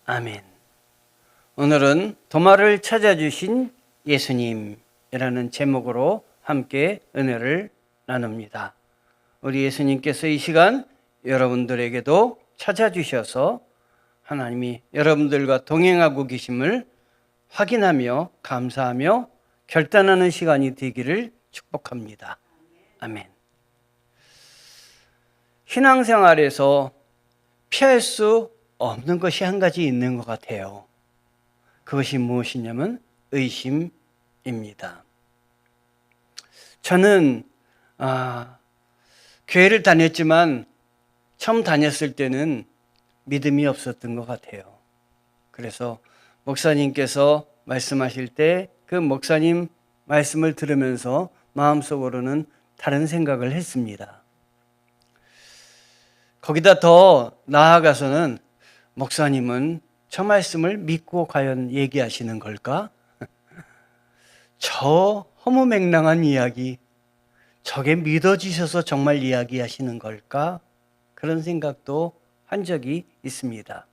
아멘. 오늘은 도마를 찾아주신 예수님이라는 제목으로 함께 은혜를 나눕니다. 우리 예수님께서 이 시간 여러분들에게도 찾아주셔서 하나님이 여러분들과 동행하고 계심을 확인하며 감사하며 결단하는 시간이 되기를 축복합니다. 아멘. 신앙생활에서 피할 수 없는 것이 한 가지 있는 것 같아요. 그것이 무엇이냐면 의심입니다. 저는 교회를 다녔지만 처음 다녔을 때는 믿음이 없었던 것 같아요. 그래서 목사님께서 말씀하실 때 그 목사님 말씀을 들으면서 마음속으로는 다른 생각을 했습니다. 거기다 더 나아가서는 목사님은 저 말씀을 믿고 과연 얘기하시는 걸까? 저 허무맹랑한 이야기, 저게 믿어지셔서 정말 이야기하시는 걸까? 그런 생각도 한 적이 있습니다.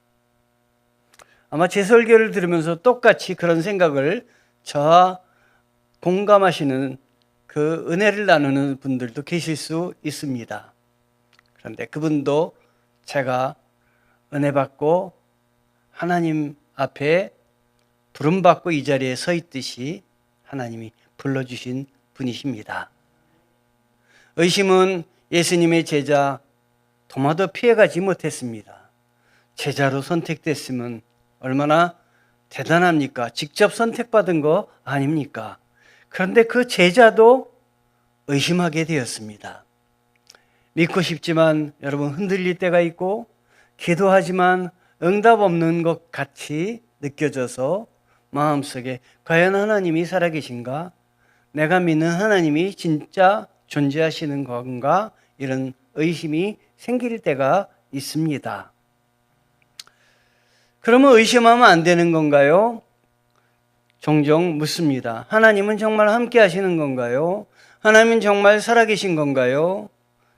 아마 제 설교를 들으면서 똑같이 그런 생각을 저와 공감하시는 그 은혜를 나누는 분들도 계실 수 있습니다. 그런데 그분도 제가 은혜 받고 하나님 앞에 부름받고 이 자리에 서 있듯이 하나님이 불러주신 분이십니다. 의심은 예수님의 제자 도마도 피해가지 못했습니다. 제자로 선택됐으면 얼마나 대단합니까? 직접 선택받은 거 아닙니까? 그런데 그 제자도 의심하게 되었습니다. 믿고 싶지만 여러분 흔들릴 때가 있고 기도하지만 응답 없는 것 같이 느껴져서 마음속에 과연 하나님이 살아계신가? 내가 믿는 하나님이 진짜 존재하시는 건가? 이런 의심이 생길 때가 있습니다. 그러면 의심하면 안 되는 건가요? 종종 묻습니다. 하나님은 정말 함께 하시는 건가요? 하나님은 정말 살아계신 건가요?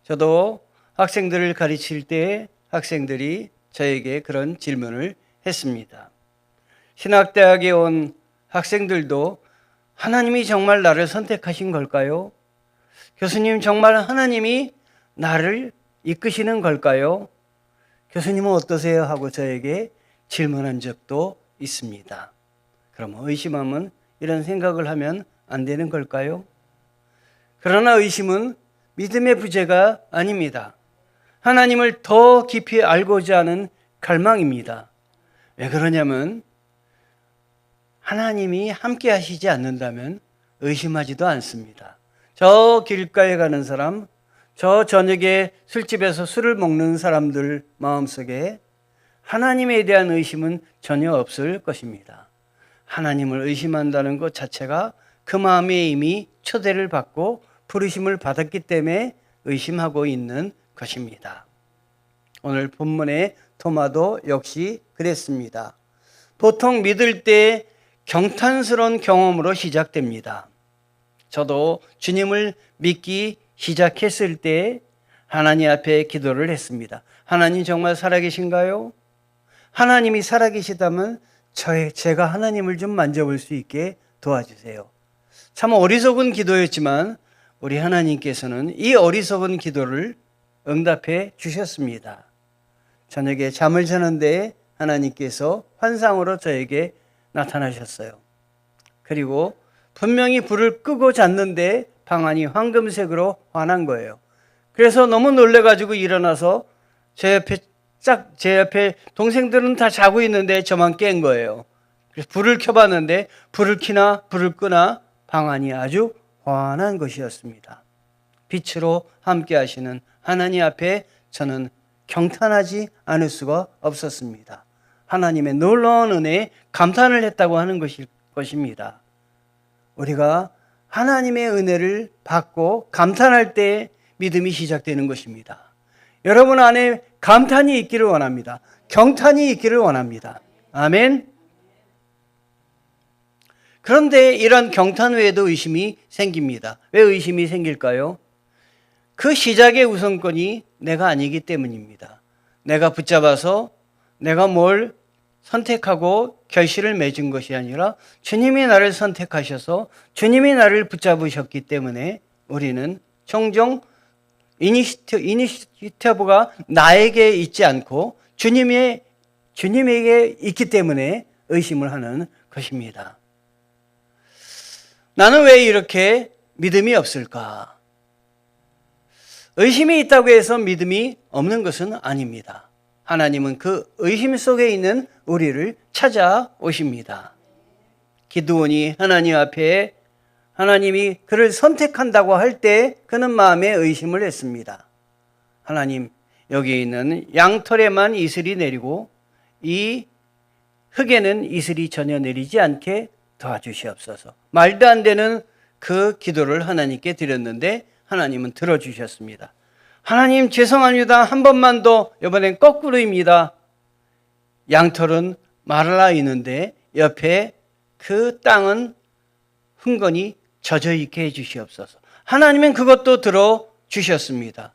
저도 학생들을 가르칠 때 학생들이 저에게 그런 질문을 했습니다. 신학대학에 온 학생들도 하나님이 정말 나를 선택하신 걸까요? 교수님 정말 하나님이 나를 이끄시는 걸까요? 교수님은 어떠세요? 하고 저에게 질문한 적도 있습니다. 그럼 의심하면 이런 생각을 하면 안 되는 걸까요? 그러나 의심은 믿음의 부재가 아닙니다. 하나님을 더 깊이 알고자 하는 갈망입니다. 왜 그러냐면 하나님이 함께 하시지 않는다면 의심하지도 않습니다. 저 길가에 가는 사람, 저 저녁에 술집에서 술을 먹는 사람들 마음속에 하나님에 대한 의심은 전혀 없을 것입니다. 하나님을 의심한다는 것 자체가 그 마음에 이미 초대를 받고 부르심을 받았기 때문에 의심하고 있는 것입니다. 오늘 본문의 도마도 역시 그랬습니다. 보통 믿을 때 경탄스러운 경험으로 시작됩니다. 저도 주님을 믿기 시작했을 때 하나님 앞에 기도를 했습니다. 하나님 정말 살아계신가요? 하나님이 살아계시다면 제가 하나님을 좀 만져볼 수 있게 도와주세요. 참 어리석은 기도였지만 우리 하나님께서는 이 어리석은 기도를 응답해 주셨습니다. 저녁에 잠을 자는데 하나님께서 환상으로 저에게 나타나셨어요. 그리고 분명히 불을 끄고 잤는데 방안이 황금색으로 환한 거예요. 그래서 너무 놀래가지고 일어나서 제 옆에 동생들은 다 자고 있는데 저만 깬 거예요. 그래서 불을 켜봤는데 불을 켜나 불을 끄나 방안이 아주 환한 것이었습니다. 빛으로 함께 하시는 하나님 앞에 저는 경탄하지 않을 수가 없었습니다. 하나님의 놀라운 은혜에 감탄을 했다고 하는 것입니다. 우리가 하나님의 은혜를 받고 감탄할 때 믿음이 시작되는 것입니다. 여러분 안에 감탄이 있기를 원합니다. 경탄이 있기를 원합니다. 아멘. 그런데 이런 경탄 외에도 의심이 생깁니다. 왜 의심이 생길까요? 그 시작의 우선권이 내가 아니기 때문입니다. 내가 붙잡아서 내가 뭘 선택하고 결실을 맺은 것이 아니라 주님이 나를 선택하셔서 주님이 나를 붙잡으셨기 때문에 우리는 종종 이니시티브가 나에게 있지 않고 주님에게 있기 때문에 의심을 하는 것입니다. 나는 왜 이렇게 믿음이 없을까? 의심이 있다고 해서 믿음이 없는 것은 아닙니다. 하나님은 그 의심 속에 있는 우리를 찾아오십니다. 기드온이 하나님 앞에 하나님이 그를 선택한다고 할 때 그는 마음에 의심을 했습니다. 하나님, 여기 있는 양털에만 이슬이 내리고 이 흙에는 이슬이 전혀 내리지 않게 도와주시옵소서. 말도 안 되는 그 기도를 하나님께 드렸는데 하나님은 들어주셨습니다. 하나님 죄송합니다. 한 번만 더, 이번엔 거꾸로입니다. 양털은 말라 있는데 옆에 그 땅은 흥건히 젖어 있게 해주시옵소서. 하나님은 그것도 들어주셨습니다.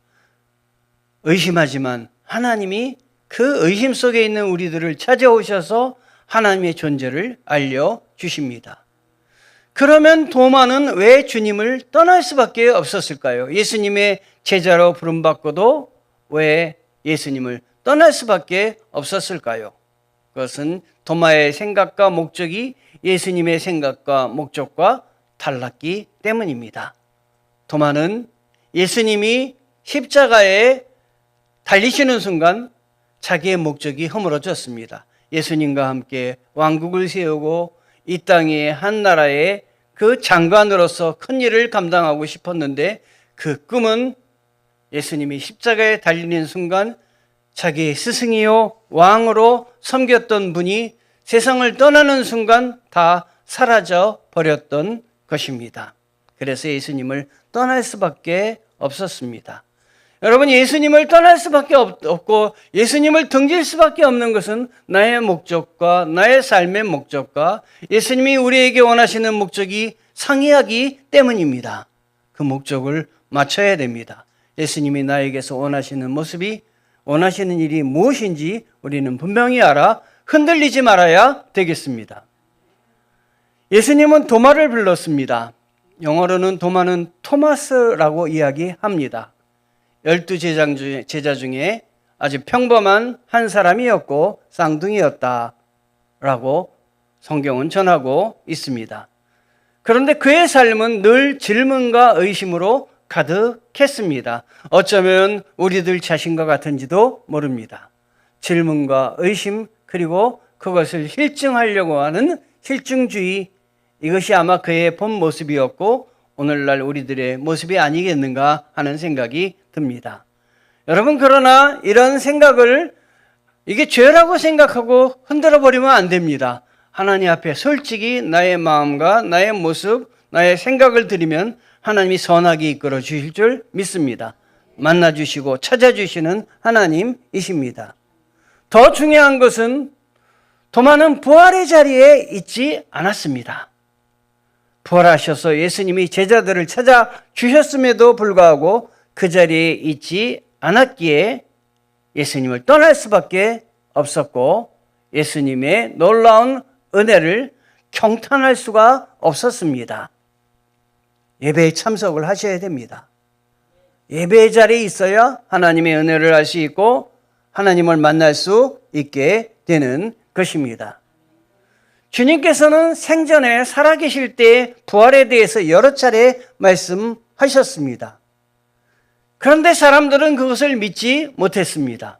의심하지만 하나님이 그 의심 속에 있는 우리들을 찾아오셔서 하나님의 존재를 알려주십니다. 그러면 도마는 왜 주님을 떠날 수밖에 없었을까요? 예수님의 제자로 부름받고도 왜 예수님을 떠날 수밖에 없었을까요? 그것은 도마의 생각과 목적이 예수님의 생각과 목적과 달랐기 때문입니다. 도마는 예수님이 십자가에 달리시는 순간 자기의 목적이 허물어졌습니다. 예수님과 함께 왕국을 세우고 이 땅의 한 나라의 그 장관으로서 큰 일을 감당하고 싶었는데 그 꿈은 예수님이 십자가에 달리는 순간 자기의 스승이요 왕으로 섬겼던 분이 세상을 떠나는 순간 다 사라져 버렸던 것입니다. 그래서 예수님을 떠날 수밖에 없었습니다. 여러분, 예수님을 떠날 수밖에 없고 예수님을 등질 수밖에 없는 것은 나의 목적과 나의 삶의 목적과 예수님이 우리에게 원하시는 목적이 상이하기 때문입니다. 그 목적을 맞춰야 됩니다. 예수님이 나에게서 원하시는 모습이, 원하시는 일이 무엇인지 우리는 분명히 알아 흔들리지 말아야 되겠습니다. 예수님은 도마를 불렀습니다. 영어로는 도마는 토마스라고 이야기합니다. 12 제자 중에 아주 평범한 한 사람이었고 쌍둥이였다라고 성경은 전하고 있습니다. 그런데 그의 삶은 늘 질문과 의심으로 가득했습니다. 어쩌면 우리들 자신과 같은지도 모릅니다. 질문과 의심, 그리고 그것을 실증하려고 하는 실증주의, 이것이 아마 그의 본 모습이었고 오늘날 우리들의 모습이 아니겠는가 하는 생각이 듭니다. 여러분, 그러나 이런 생각을 이게 죄라고 생각하고 흔들어 버리면 안 됩니다. 하나님 앞에 솔직히 나의 마음과 나의 모습, 나의 생각을 드리면 하나님이 선하게 이끌어 주실 줄 믿습니다. 만나 주시고 찾아주시는 하나님이십니다. 더 중요한 것은 도마는 부활의 자리에 있지 않았습니다. 부활하셔서 예수님이 제자들을 찾아주셨음에도 불구하고 그 자리에 있지 않았기에 예수님을 떠날 수밖에 없었고 예수님의 놀라운 은혜를 경탄할 수가 없었습니다. 예배에 참석을 하셔야 됩니다. 예배의 자리에 있어야 하나님의 은혜를 알 수 있고 하나님을 만날 수 있게 되는 것입니다. 주님께서는 생전에 살아계실 때의 부활에 대해서 여러 차례 말씀하셨습니다. 그런데 사람들은 그것을 믿지 못했습니다.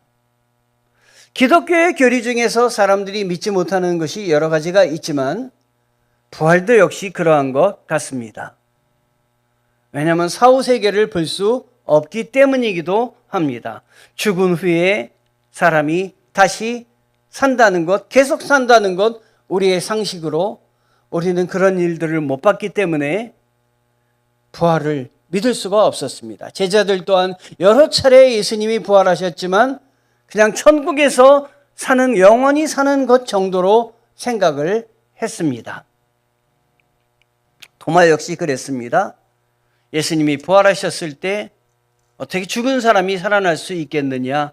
기독교의 교리 중에서 사람들이 믿지 못하는 것이 여러 가지가 있지만 부활도 역시 그러한 것 같습니다. 왜냐하면 사후세계를 볼 수 없기 때문이기도 합니다. 죽은 후에 사람이 다시 산다는 것, 계속 산다는 것, 우리의 상식으로 우리는 그런 일들을 못 봤기 때문에 부활을 믿을 수가 없었습니다. 제자들 또한 여러 차례 예수님이 부활하셨지만 그냥 천국에서 사는, 영원히 사는 것 정도로 생각을 했습니다. 도마 역시 그랬습니다. 예수님이 부활하셨을 때 어떻게 죽은 사람이 살아날 수 있겠느냐?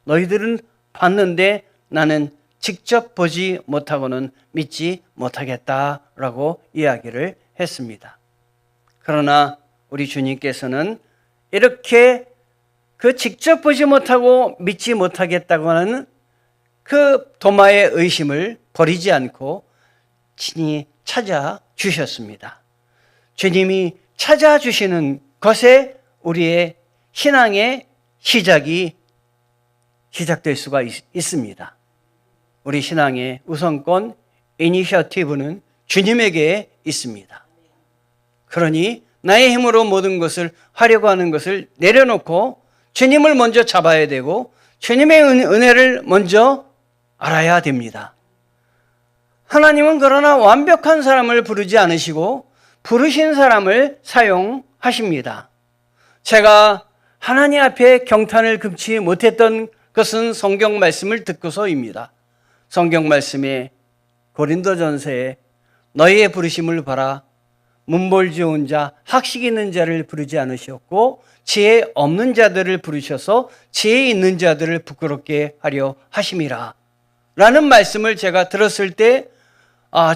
너희들은 봤는데 나는 직접 보지 못하고는 믿지 못하겠다라고 이야기를 했습니다. 그러나 우리 주님께서는 이렇게 그 직접 보지 못하고 믿지 못하겠다고 하는 그 도마의 의심을 버리지 않고 친히 찾아주셨습니다. 주님이 찾아주시는 것에 우리의 신앙의 시작이 시작될 수가 있습니다. 우리 신앙의 우선권, 이니셔티브는 주님에게 있습니다. 그러니 나의 힘으로 모든 것을 하려고 하는 것을 내려놓고 주님을 먼저 잡아야 되고 주님의 은혜를 먼저 알아야 됩니다. 하나님은 그러나 완벽한 사람을 부르지 않으시고 부르신 사람을 사용하십니다. 제가 하나님 앞에 경탄을 금치 못했던 것은 성경 말씀을 듣고서입니다. 성경 말씀에 고린도전서에 너희의 부르심을 봐라. 문벌 좋은 자, 학식 있는 자를 부르지 않으셨고 지혜 없는 자들을 부르셔서 지혜 있는 자들을 부끄럽게 하려 하심이라. 라는 말씀을 제가 들었을 때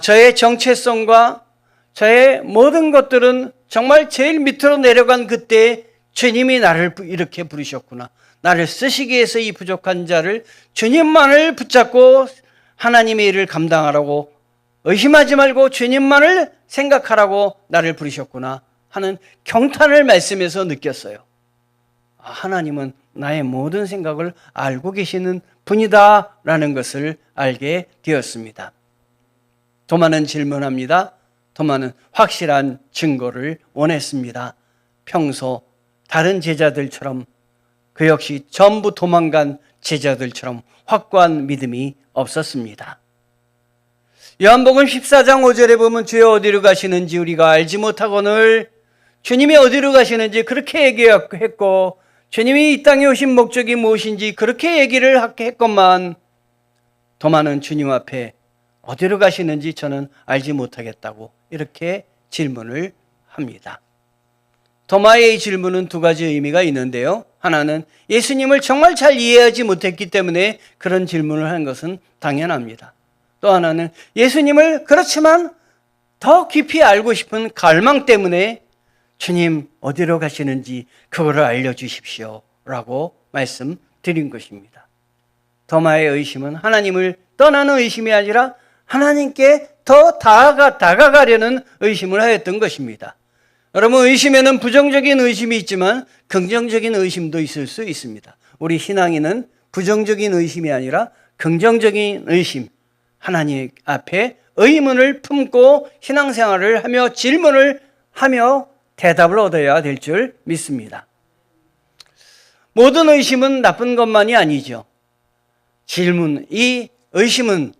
저의 정체성과 저의 모든 것들은 정말 제일 밑으로 내려간 그때 주님이 나를 이렇게 부르셨구나. 나를 쓰시기 위해서 이 부족한 자를 주님만을 붙잡고 하나님의 일을 감당하라고 의심하지 말고 주님만을 생각하라고 나를 부르셨구나 하는 경탄을 말씀에서 느꼈어요. 하나님은 나의 모든 생각을 알고 계시는 분이다라는 것을 알게 되었습니다. 도마는 질문합니다. 도마는 확실한 증거를 원했습니다. 평소 다른 제자들처럼 그 역시 전부 도망간 제자들처럼 확고한 믿음이 없었습니다. 요한복음 14장 5절에 보면 주여 어디로 가시는지 우리가 알지 못하거늘 주님이 어디로 가시는지 그렇게 얘기했고 주님이 이 땅에 오신 목적이 무엇인지 그렇게 얘기를 했건만 도마는 주님 앞에 어디로 가시는지 저는 알지 못하겠다고 이렇게 질문을 합니다. 도마의 이 질문은 두 가지 의미가 있는데요. 하나는 예수님을 정말 잘 이해하지 못했기 때문에 그런 질문을 한 것은 당연합니다. 또 하나는 예수님을 그렇지만 더 깊이 알고 싶은 갈망 때문에 주님 어디로 가시는지 그거를 알려주십시오 라고 말씀드린 것입니다. 도마의 의심은 하나님을 떠나는 의심이 아니라 하나님께 더 다가가려는 의심을 하였던 것입니다. 여러분, 의심에는 부정적인 의심이 있지만 긍정적인 의심도 있을 수 있습니다. 우리 신앙인은 부정적인 의심이 아니라 긍정적인 의심, 하나님 앞에 의문을 품고 신앙생활을 하며 질문을 하며 대답을 얻어야 될 줄 믿습니다. 모든 의심은 나쁜 것만이 아니죠. 이 의심은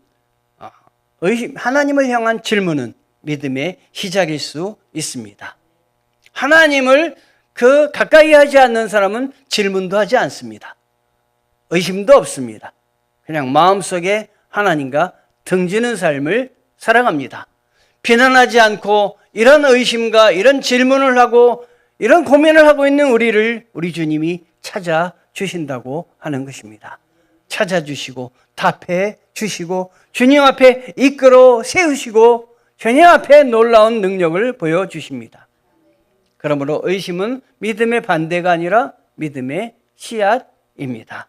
하나님을 향한 질문은 믿음의 시작일 수 있습니다. 하나님을 가까이 하지 않는 사람은 질문도 하지 않습니다. 의심도 없습니다. 그냥 마음속에 하나님과 등지는 삶을 살아갑니다. 비난하지 않고 이런 의심과 이런 질문을 하고 이런 고민을 하고 있는 우리 주님이 찾아주신다고 하는 것입니다. 찾아주시고 답해 주시고 주님 앞에 이끌어 세우시고 주님 앞에 놀라운 능력을 보여주십니다. 그러므로 의심은 믿음의 반대가 아니라 믿음의 씨앗입니다.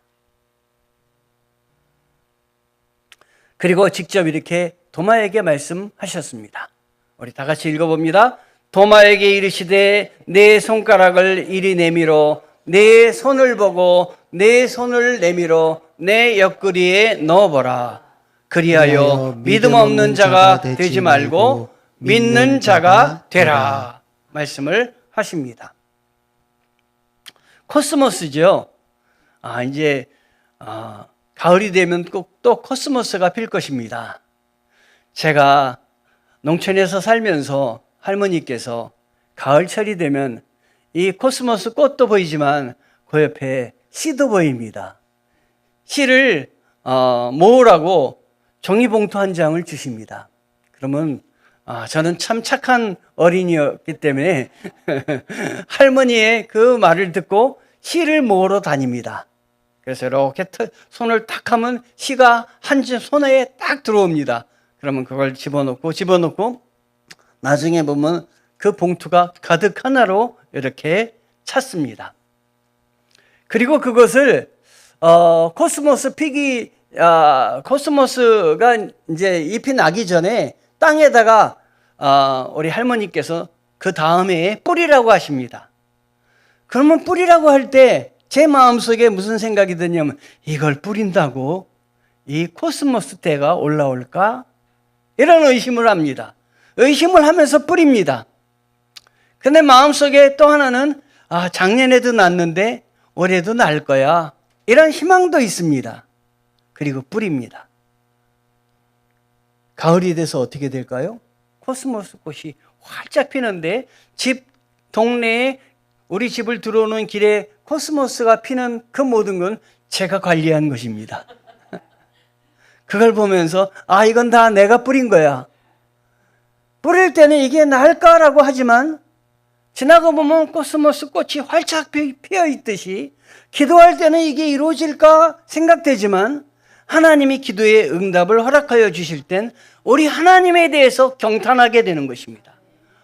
그리고 직접 이렇게 도마에게 말씀하셨습니다. 우리 다 같이 읽어봅니다. 도마에게 이르시되 내 손가락을 이리 내밀어 내 손을 보고 내 손을 내밀어 내 옆구리에 넣어보라. 그리하여 믿음 없는 자가 되지 말고 믿는 자가 되라. 말씀을 하십니다. 코스모스죠. 이제 가을이 되면 꼭 또 코스모스가 필 것입니다. 제가 농촌에서 살면서 할머니께서 가을철이 되면 이 코스모스 꽃도 보이지만 그 옆에 씨도 보입니다. 씨를 모으라고 종이봉투 한 장을 주십니다. 그러면 저는 참 착한 어린이였기 때문에 할머니의 그 말을 듣고 씨를 모으러 다닙니다. 그래서 이렇게 손을 탁 하면 씨가 한 손에 딱 들어옵니다. 그러면 그걸 집어넣고 나중에 보면 그 봉투가 가득 하나로 이렇게 찼습니다. 그리고 그것을 코스모스가 이제 잎이 나기 전에 땅에다가 우리 할머니께서 그 다음에 뿌리라고 하십니다. 그러면 뿌리라고 할 때 제 마음속에 무슨 생각이 드냐면, 이걸 뿌린다고 이 코스모스 때가 올라올까? 이런 의심을 합니다. 의심을 하면서 뿌립니다. 근데 마음속에 또 하나는 작년에도 났는데 올해도 날 거야, 이런 희망도 있습니다. 그리고 뿌립니다. 가을이 돼서 어떻게 될까요? 코스모스 꽃이 활짝 피는데 동네에 우리 집을 들어오는 길에 코스모스가 피는 그 모든 건 제가 관리한 것입니다. 그걸 보면서 이건 다 내가 뿌린 거야. 뿌릴 때는 이게 나을까라고 하지만 지나가 보면 코스모스 꽃이 활짝 피어 있듯이 기도할 때는 이게 이루어질까 생각되지만 하나님이 기도의 응답을 허락하여 주실 땐 우리 하나님에 대해서 경탄하게 되는 것입니다.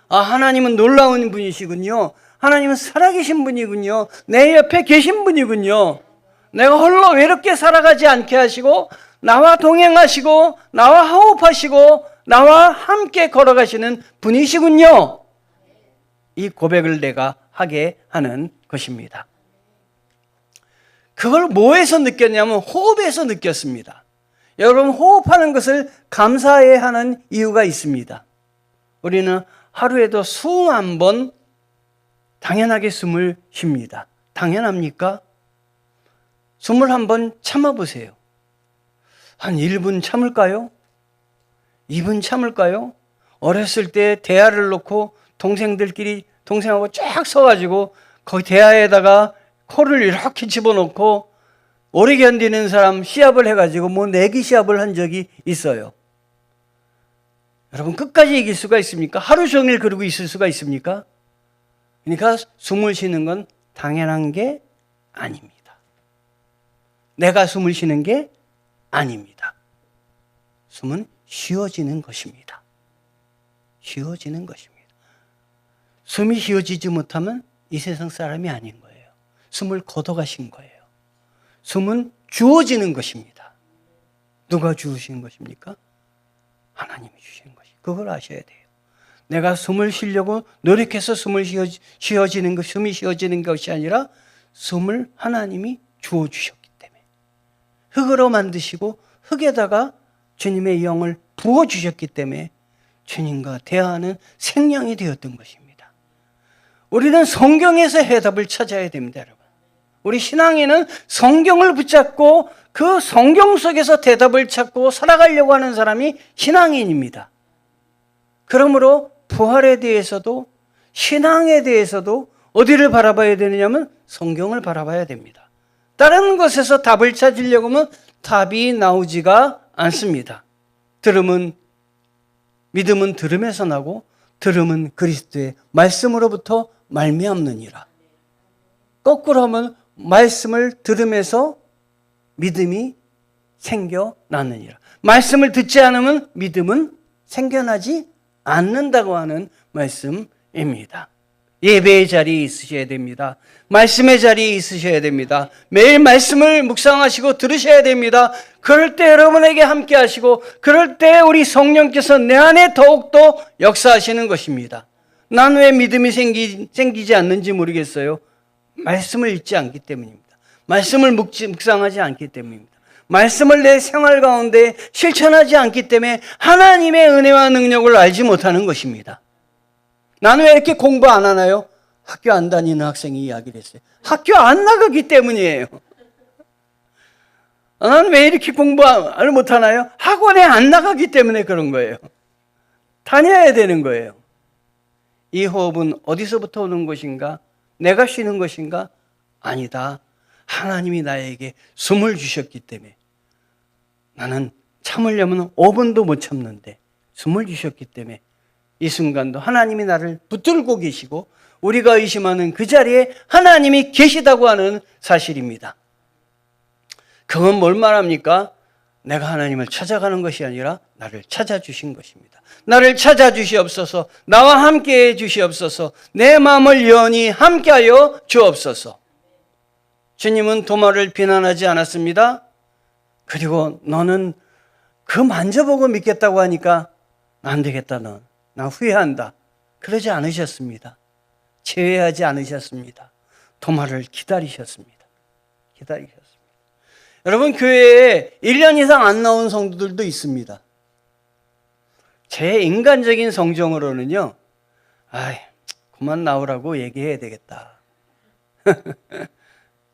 하나님은 놀라운 분이시군요. 하나님은 살아계신 분이군요. 내 옆에 계신 분이군요. 내가 홀로 외롭게 살아가지 않게 하시고 나와 동행하시고 나와 호흡하시고 나와 함께 걸어가시는 분이시군요. 이 고백을 내가 하게 하는 것입니다. 그걸 뭐에서 느꼈냐면 호흡에서 느꼈습니다. 여러분, 호흡하는 것을 감사해야 하는 이유가 있습니다. 우리는 하루에도 수만 번 당연하게 숨을 쉽니다. 당연합니까? 숨을 한번 참아보세요. 한 1분 참을까요? 2분 참을까요? 어렸을 때 대야를 놓고 동생하고 쫙 서가지고 거기 대야에다가 코를 이렇게 집어넣고 오래 견디는 사람 시합을 해가지고 내기 시합을 한 적이 있어요. 여러분, 끝까지 이길 수가 있습니까? 하루 종일 그러고 있을 수가 있습니까? 그러니까 숨을 쉬는 건 당연한 게 아닙니다. 내가 숨을 쉬는 게 아닙니다. 숨은 쉬어지는 것입니다. 쉬어지는 것입니다. 숨이 쉬어지지 못하면 이 세상 사람이 아닌 거예요. 숨을 걷어가신 거예요. 숨은 주어지는 것입니다. 누가 주우신 것입니까? 하나님이 주신 것이. 그걸 아셔야 돼요. 내가 숨을 쉬려고 노력해서 숨이 쉬어지는 것이 아니라 숨을 하나님이 주어주셨기 때문에 흙으로 만드시고 흙에다가 주님의 영을 부어주셨기 때문에 주님과 대화하는 생명이 되었던 것입니다. 우리는 성경에서 해답을 찾아야 됩니다, 여러분. 우리 신앙에는 성경을 붙잡고 그 성경 속에서 대답을 찾고 살아가려고 하는 사람이 신앙인입니다. 그러므로 부활에 대해서도 신앙에 대해서도 어디를 바라봐야 되느냐면 성경을 바라봐야 됩니다. 다른 것에서 답을 찾으려고 하면 답이 나오지가 않습니다. 믿음은 들음에서 나고 들음은 그리스도의 말씀으로부터 말미암느니라. 거꾸로 하면 말씀을 들음에서 믿음이 생겨나느니라. 말씀을 듣지 않으면 믿음은 생겨나지 않는다고 하는 말씀입니다. 예배의 자리에 있으셔야 됩니다. 말씀의 자리에 있으셔야 됩니다. 매일 말씀을 묵상하시고 들으셔야 됩니다. 그럴 때 여러분에게 함께 하시고 그럴 때 우리 성령께서 내 안에 더욱더 역사하시는 것입니다. 난 왜 믿음이 생기지 않는지 모르겠어요. 말씀을 읽지 않기 때문입니다. 말씀을 묵상하지 않기 때문입니다. 말씀을 내 생활 가운데 실천하지 않기 때문에 하나님의 은혜와 능력을 알지 못하는 것입니다. 나는 왜 이렇게 공부 안 하나요? 학교 안 다니는 학생이 이야기를 했어요. 학교 안 나가기 때문이에요. 나는 왜 이렇게 공부를 못하나요? 학원에 안 나가기 때문에 그런 거예요. 다녀야 되는 거예요. 이 호흡은 어디서부터 오는 것인가? 내가 쉬는 것인가? 아니다. 하나님이 나에게 숨을 주셨기 때문에 나는 참으려면 5분도 못 참는데 숨을 주셨기 때문에 이 순간도 하나님이 나를 붙들고 계시고 우리가 의심하는 그 자리에 하나님이 계시다고 하는 사실입니다. 그건 뭘 말합니까? 내가 하나님을 찾아가는 것이 아니라 나를 찾아주신 것입니다. 나를 찾아주시옵소서. 나와 함께해 주시옵소서. 내 마음을 영원히 함께하여 주옵소서. 주님은 도마를 비난하지 않았습니다. 그리고 너는 그 만져보고 믿겠다고 하니까 안 되겠다. 나 후회한다. 그러지 않으셨습니다. 제외하지 않으셨습니다. 도마를 기다리셨습니다. 기다리셨습니다. 여러분, 교회에 1년 이상 안 나온 성도들도 있습니다. 제 인간적인 성정으로는요, 그만 나오라고 얘기해야 되겠다.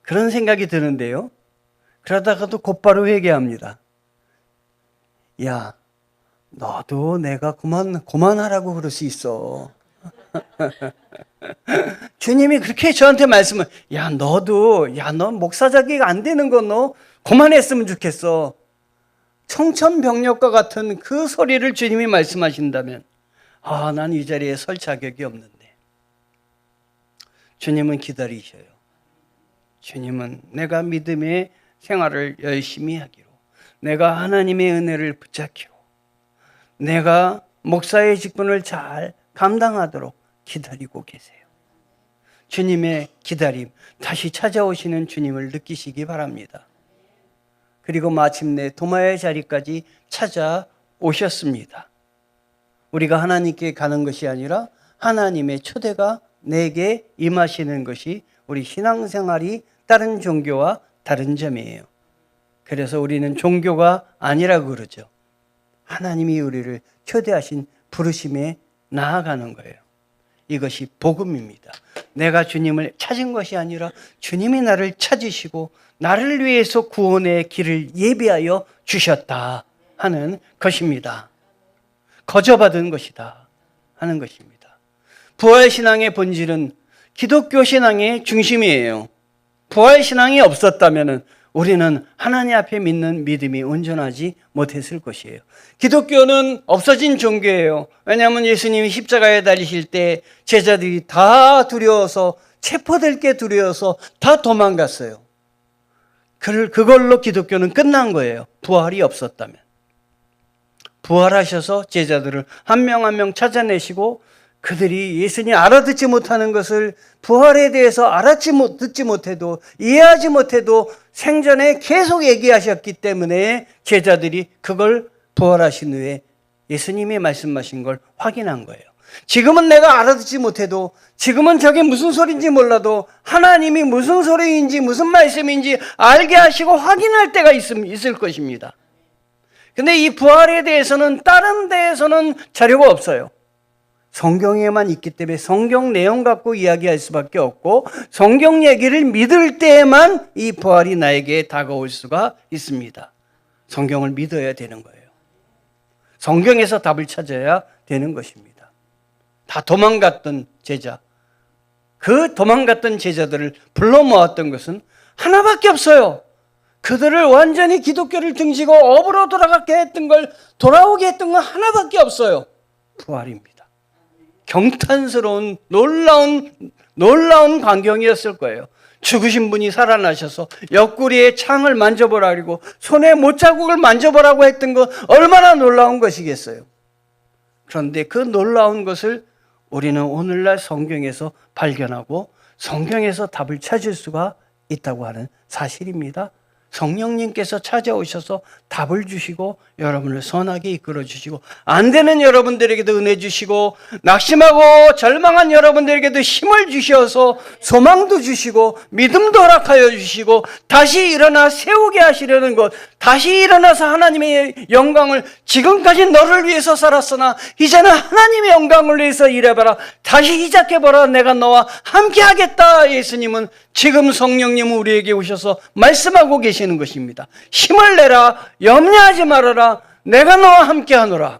그런 생각이 드는데요. 그러다가도 곧바로 회개합니다. 야, 너도 내가 그만하라고 그럴 수 있어. 주님이 그렇게 저한테 말씀을, 너 목사 자격 안 되는 거 너 그만했으면 좋겠어. 청천벽력과 같은 그 소리를 주님이 말씀하신다면, 난 이 자리에 설 자격이 없는데. 주님은 기다리셔요. 주님은 내가 믿음의 생활을 열심히 하기로, 내가 하나님의 은혜를 붙잡기로, 내가 목사의 직분을 잘 감당하도록 기다리고 계세요. 주님의 기다림, 다시 찾아오시는 주님을 느끼시기 바랍니다. 그리고 마침내 도마의 자리까지 찾아오셨습니다. 우리가 하나님께 가는 것이 아니라 하나님의 초대가 내게 임하시는 것이 우리 신앙생활이 다른 종교와 다른 점이에요. 그래서 우리는 종교가 아니라고 그러죠. 하나님이 우리를 초대하신 부르심에 나아가는 거예요. 이것이 복음입니다. 내가 주님을 찾은 것이 아니라 주님이 나를 찾으시고 나를 위해서 구원의 길을 예비하여 주셨다 하는 것입니다. 거저받은 것이다 하는 것입니다. 부활신앙의 본질은 기독교 신앙의 중심이에요. 부활신앙이 없었다면 우리는 하나님 앞에 믿는 믿음이 온전하지 못했을 것이에요. 기독교는 없어진 종교예요. 왜냐하면 예수님이 십자가에 달리실 때 제자들이 다 두려워서, 체포될 게 두려워서 다 도망갔어요. 그걸로 기독교는 끝난 거예요. 부활이 없었다면. 부활하셔서 제자들을 한 명 한 명 찾아내시고 그들이 예수님이 알아듣지 못하는 것을 부활에 대해서 듣지 못해도, 이해하지 못해도 생전에 계속 얘기하셨기 때문에 제자들이 그걸 부활하신 후에 예수님이 말씀하신 걸 확인한 거예요. 지금은 내가 알아듣지 못해도, 지금은 저게 무슨 소리인지 몰라도 하나님이 무슨 소리인지 무슨 말씀인지 알게 하시고 확인할 때가 있을 것입니다. 근데 이 부활에 대해서는 다른 데에서는 자료가 없어요. 성경에만 있기 때문에 성경 내용 갖고 이야기할 수밖에 없고, 성경 얘기를 믿을 때에만 이 부활이 나에게 다가올 수가 있습니다. 성경을 믿어야 되는 거예요. 성경에서 답을 찾아야 되는 것입니다. 다 도망갔던 제자, 그 도망갔던 제자들을 불러 모았던 것은 하나밖에 없어요. 그들을 완전히 기독교를 등지고 업으로 돌아오게 했던 건 하나밖에 없어요. 부활입니다. 경탄스러운 놀라운 광경이었을 거예요. 죽으신 분이 살아나셔서 옆구리에 창을 만져보라고, 손에 못자국을 만져보라고 했던 거 얼마나 놀라운 것이겠어요. 그런데 그 놀라운 것을 우리는 오늘날 성경에서 발견하고 성경에서 답을 찾을 수가 있다고 하는 사실입니다. 성령님께서 찾아오셔서 답을 주시고 여러분을 선하게 이끌어 주시고, 안 되는 여러분들에게도 은혜 주시고, 낙심하고 절망한 여러분들에게도 힘을 주셔서 소망도 주시고 믿음도 허락하여 주시고, 다시 일어나 세우게 하시려는 것, 다시 일어나서 하나님의 영광을, 지금까지 너를 위해서 살았으나 이제는 하나님의 영광을 위해서 일해봐라, 다시 시작해봐라, 내가 너와 함께 하겠다. 예수님은 지금 성령님은 우리에게 오셔서 말씀하고 계시는 것입니다. 힘을 내라, 염려하지 말아라, 내가 너와 함께 하노라.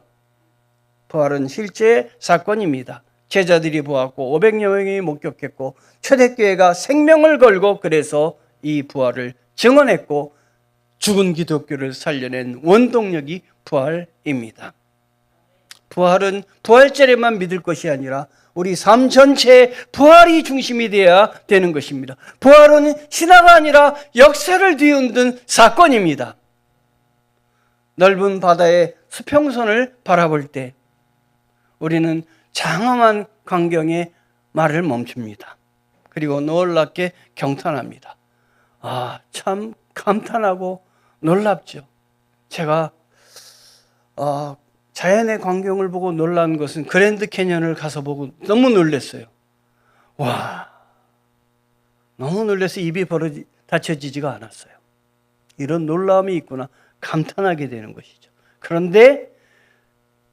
부활은 실제 사건입니다. 제자들이 보았고 500여 명이 목격했고 초대교회가 생명을 걸고 그래서 이 부활을 증언했고 죽은 기독교를 살려낸 원동력이 부활입니다. 부활은 부활절에만 믿을 것이 아니라 우리 삶 전체의 부활이 중심이 되어야 되는 것입니다. 부활은 신화가 아니라 역사를 뒤흔든 사건입니다. 넓은 바다의 수평선을 바라볼 때 우리는 장엄한 광경에 말을 멈춥니다. 그리고 놀랍게 경탄합니다. 참 감탄하고 놀랍죠. 제가 자연의 광경을 보고 놀란 것은 그랜드 캐년을 가서 보고 너무 놀랐어요. 와, 너무 놀라서 입이 닫혀지지가 않았어요. 이런 놀라움이 있구나, 감탄하게 되는 것이죠. 그런데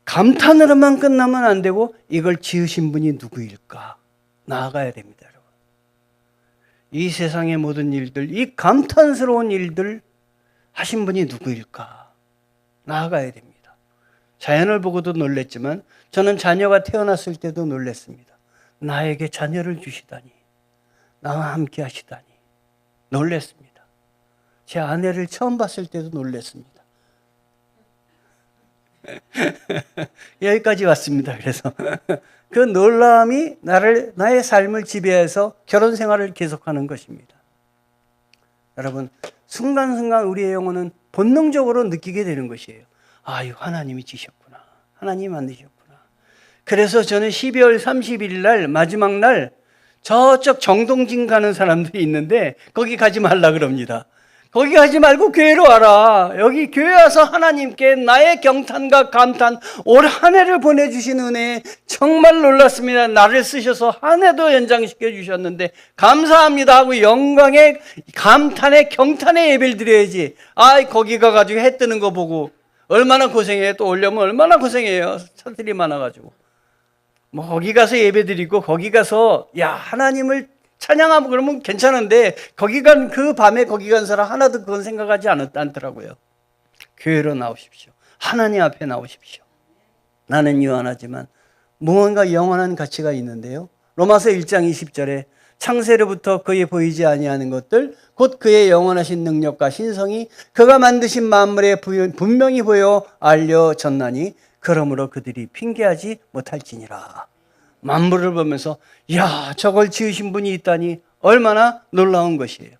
감탄으로만 끝나면 안 되고 이걸 지으신 분이 누구일까 나아가야 됩니다. 여러분. 이 세상의 모든 일들, 이 감탄스러운 일들 하신 분이 누구일까 나아가야 됩니다. 자연을 보고도 놀랬지만 저는 자녀가 태어났을 때도 놀랐습니다. 나에게 자녀를 주시다니, 나와 함께 하시다니 놀랐습니다. 제 아내를 처음 봤을 때도 놀랐습니다. 여기까지 왔습니다. 그래서 그 놀라움이 나의 삶을 지배해서 결혼 생활을 계속하는 것입니다. 여러분, 순간순간 우리의 영혼은 본능적으로 느끼게 되는 것이에요. 이거 하나님이 지셨구나, 하나님이 만드셨구나. 그래서 저는 12월 31일 날, 마지막 날 저쪽 정동진 가는 사람들이 있는데 거기 가지 말라 그럽니다. 거기 가지 말고 교회로 와라. 여기 교회 와서 하나님께 나의 경탄과 감탄, 올 한 해를 보내주신 은혜에 정말 놀랐습니다. 나를 쓰셔서 한 해도 연장시켜 주셨는데 감사합니다 하고 영광의 감탄의 경탄의 예배를 드려야지. 거기 가가지고 해 뜨는 거 보고 얼마나 고생해요. 또 오려면 얼마나 고생해요. 차들이 많아가지고. 거기 가서 예배 드리고 거기 가서 하나님을 찬양하고 그러면 괜찮은데 그 밤에 거기 간 사람 하나도 그건 생각하지 않더라고요. 교회로 나오십시오. 하나님 앞에 나오십시오. 나는 유한하지만 무언가 영원한 가치가 있는데요. 로마서 1장 20절에 창세로부터 그의 보이지 아니하는 것들 곧 그의 영원하신 능력과 신성이 그가 만드신 만물에 분명히 보여 알려졌나니 그러므로 그들이 핑계하지 못할지니라. 만물을 보면서 저걸 지으신 분이 있다니 얼마나 놀라운 것이에요.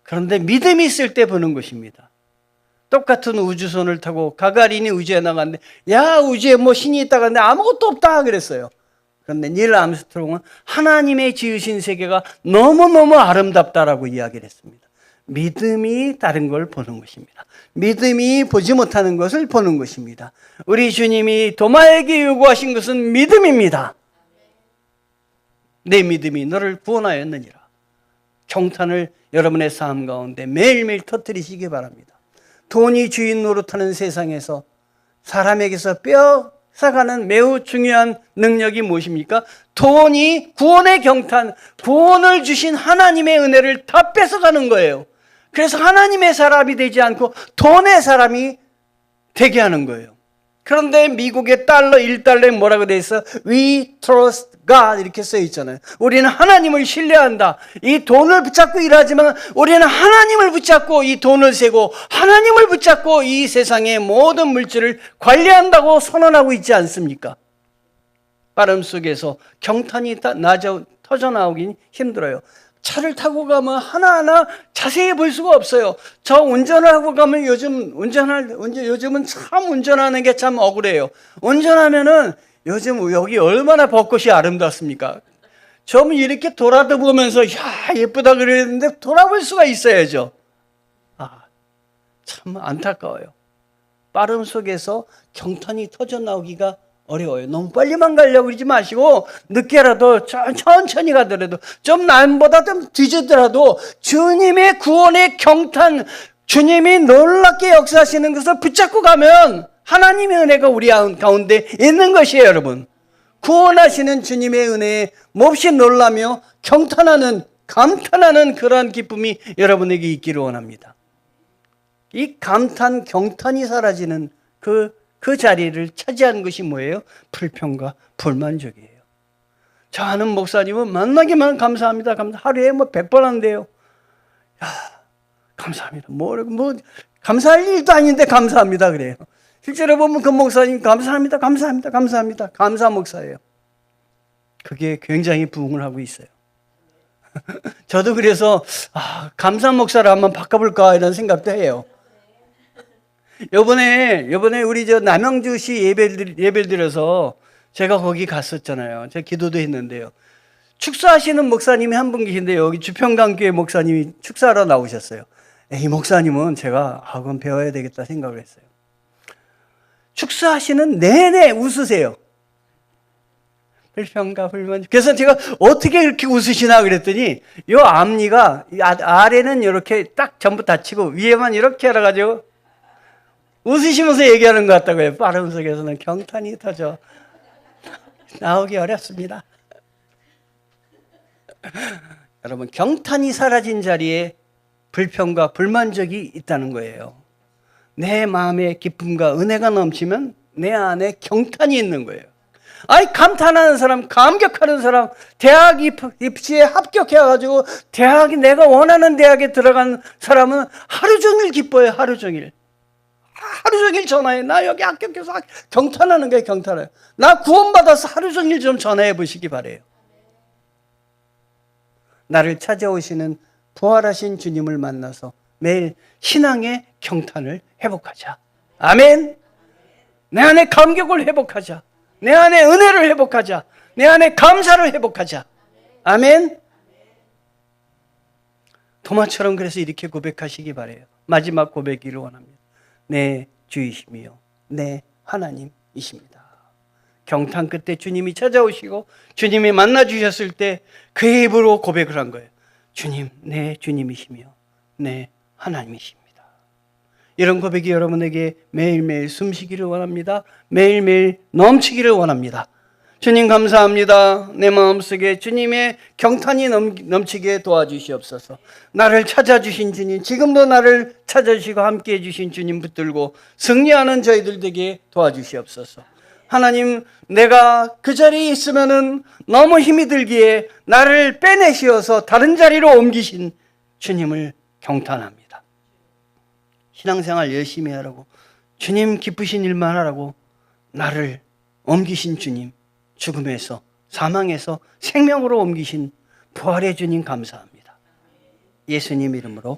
그런데 믿음이 있을 때 보는 것입니다. 똑같은 우주선을 타고 가가린이 우주에 나갔는데 우주에 신이 있다가 근데 아무것도 없다 그랬어요. 그런데 닐 암스트롱은 하나님의 지으신 세계가 너무너무 아름답다라고 이야기를 했습니다. 믿음이 다른 걸 보는 것입니다. 믿음이 보지 못하는 것을 보는 것입니다. 우리 주님이 도마에게 요구하신 것은 믿음입니다. 내 믿음이 너를 구원하였느니라. 경탄을 여러분의 삶 가운데 매일매일 터뜨리시기 바랍니다. 돈이 주인 노릇하는 세상에서 사람에게서 뺏어가는 매우 중요한 능력이 무엇입니까? 돈이 구원의 경탄, 구원을 주신 하나님의 은혜를 다 뺏어가는 거예요. 그래서 하나님의 사람이 되지 않고 돈의 사람이 되게 하는 거예요. 그런데 미국의 달러 1달러에 뭐라고 돼 있어? We trust God 이렇게 써 있잖아요. 우리는 하나님을 신뢰한다. 이 돈을 붙잡고 일하지만 우리는 하나님을 붙잡고 이 돈을 세고 하나님을 붙잡고 이 세상의 모든 물질을 관리한다고 선언하고 있지 않습니까? 빠름 속에서 경탄이 터져나오긴 힘들어요. 차를 타고 가면 하나하나 자세히 볼 수가 없어요. 저 운전을 하고 가면 요즘은 참 운전하는 게 참 억울해요. 운전하면은 요즘 여기 얼마나 벚꽃이 아름답습니까? 좀 이렇게 돌아다보면서 예쁘다 그랬는데 돌아볼 수가 있어야죠. 참 안타까워요. 빠름 속에서 경탄이 터져나오기가 어려워요. 너무 빨리만 가려고 그러지 마시고 늦게라도 천천히 가더라도 좀 남보다 좀 뒤지더라도 주님의 구원의 경탄, 주님이 놀랍게 역사하시는 것을 붙잡고 가면 하나님의 은혜가 우리 가운데 있는 것이에요. 여러분, 구원하시는 주님의 은혜에 몹시 놀라며 감탄하는 그러한 기쁨이 여러분에게 있기를 원합니다. 이 감탄, 경탄이 사라지는 그 자리를 차지하는 것이 뭐예요? 불평과 불만족이에요. 저 아는 목사님은 만나기만 감사합니다. 하루에 100번 한대요. 감사합니다. 감사할 일도 아닌데 감사합니다 그래요. 실제로 보면 그 목사님 감사합니다, 감사합니다, 감사합니다. 감사 목사예요. 그게 굉장히 부흥을 하고 있어요. 저도 그래서 감사 목사를 한번 바꿔볼까 이런 생각도 해요. 요번에 우리 저 남양주시 예배를 드려서 제가 거기 갔었잖아요. 제가 기도도 했는데요. 축사하시는 목사님이 한 분 계신데 여기 주평강교회 목사님이 축사하러 나오셨어요. 이 목사님은 제가 그건 배워야 되겠다 생각을 했어요. 축사하시는 내내 웃으세요. 불평과 불만. 그래서 제가 어떻게 이렇게 웃으시나 그랬더니 요 앞니가 아래는 이렇게 딱 전부 닫히고 위에만 이렇게 알아가지고 웃으시면서 얘기하는 것 같다고요. 빠른 속에서는 경탄이 터져 나오기 어렵습니다. 여러분, 경탄이 사라진 자리에 불평과 불만족이 있다는 거예요. 내 마음에 기쁨과 은혜가 넘치면 내 안에 경탄이 있는 거예요. 감탄하는 사람, 감격하는 사람, 대학 입시에 합격해가지고 대학이 내가 원하는 대학에 들어간 사람은 하루 종일 기뻐요. 하루 종일 전화해. 나 여기 합격해서 경탄하는 거예요. 경탄해요. 나 구원받아서 하루 종일 좀 전화해 보시기 바래요. 나를 찾아오시는 부활하신 주님을 만나서 매일 신앙의 경탄을 회복하자. 아멘. 내 안에 감격을 회복하자. 내 안에 은혜를 회복하자. 내 안에 감사를 회복하자. 아멘. 도마처럼 그래서 이렇게 고백하시기 바래요. 마지막 고백이기를 원합니다. 내 주이시며 내 하나님이십니다. 경탄 끝에 주님이 찾아오시고 주님이 만나 주셨을 때 그의 입으로 고백을 한 거예요. 주님, 내 주님이시며 내 하나님이십니다. 이런 고백이 여러분에게 매일매일 숨쉬기를 원합니다. 매일매일 넘치기를 원합니다. 주님 감사합니다. 내 마음속에 주님의 경탄이 넘치게 도와주시옵소서. 나를 찾아주신 주님, 지금도 나를 찾아주시고 함께해 주신 주님 붙들고 승리하는 저희들 되게 도와주시옵소서. 하나님, 내가 그 자리에 있으면은 너무 힘이 들기에 나를 빼내시어서 다른 자리로 옮기신 주님을 경탄합니다. 신앙생활 열심히 하라고, 주님 기쁘신 일만 하라고 나를 옮기신 주님, 죽음에서 사망에서 생명으로 옮기신 부활의 주님 감사합니다. 예수님 이름으로